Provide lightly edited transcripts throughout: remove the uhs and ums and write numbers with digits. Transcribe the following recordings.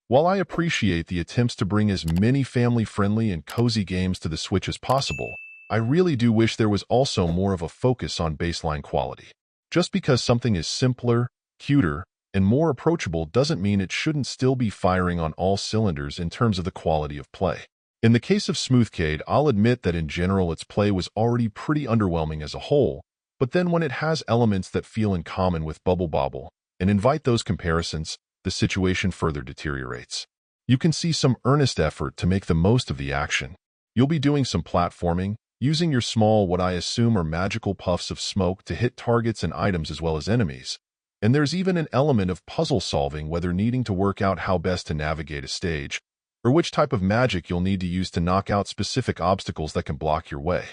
While I appreciate the attempts to bring as many family-friendly and cozy games to the Switch as possible, I really do wish there was also more of a focus on baseline quality. Just because something is simpler, cuter, and more approachable doesn't mean it shouldn't still be firing on all cylinders in terms of the quality of play. In the case of Smoothcade, I'll admit that in general its play was already pretty underwhelming as a whole, but then when it has elements that feel in common with Bubble Bobble and invite those comparisons, the situation further deteriorates. You can see some earnest effort to make the most of the action. You'll be doing some platforming, using your small, what I assume are magical puffs of smoke to hit targets and items as well as enemies. And there's even an element of puzzle solving, whether needing to work out how best to navigate a stage, or which type of magic you'll need to use to knock out specific obstacles that can block your way.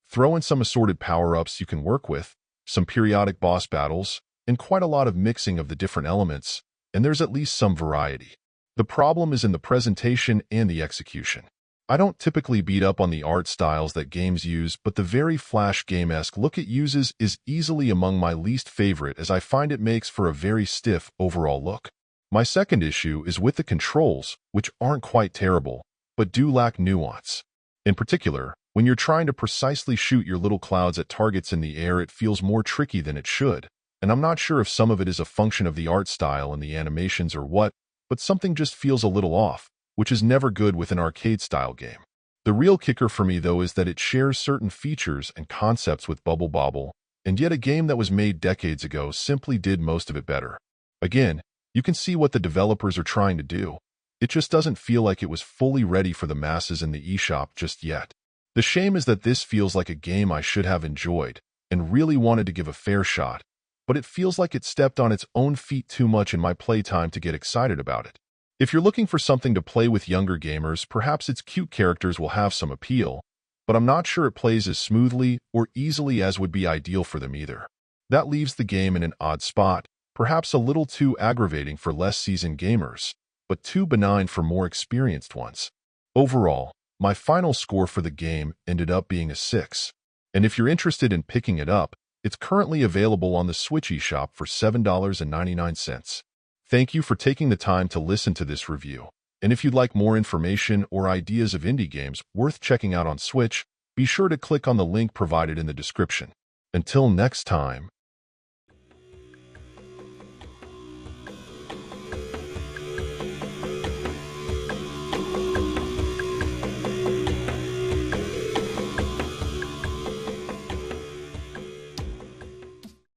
Throw in some assorted power-ups you can work with, some periodic boss battles, and quite a lot of mixing of the different elements, and there's at least some variety. The problem is in the presentation and the execution. I don't typically beat up on the art styles that games use, but the very Flash game-esque look it uses is easily among my least favorite, as I find it makes for a very stiff overall look. My second issue is with the controls, which aren't quite terrible, but do lack nuance. In particular, when you're trying to precisely shoot your little clouds at targets in the air, it feels more tricky than it should, and I'm not sure if some of it is a function of the art style and the animations or what, but something just feels a little off, which is never good with an arcade-style game. The real kicker for me, though, is that it shares certain features and concepts with Bubble Bobble, and yet a game that was made decades ago simply did most of it better. Again, you can see what the developers are trying to do. It just doesn't feel like it was fully ready for the masses in the eShop just yet. The shame is that this feels like a game I should have enjoyed and really wanted to give a fair shot, but it feels like it stepped on its own feet too much in my playtime to get excited about it. If you're looking for something to play with younger gamers, perhaps its cute characters will have some appeal, but I'm not sure it plays as smoothly or easily as would be ideal for them either. That leaves the game in an odd spot, perhaps a little too aggravating for less seasoned gamers, but too benign for more experienced ones. Overall, my final score for the game ended up being a 6. And if you're interested in picking it up, it's currently available on the Switch eShop for $7.99. Thank you for taking the time to listen to this review. And if you'd like more information or ideas of indie games worth checking out on Switch, be sure to click on the link provided in the description. Until next time.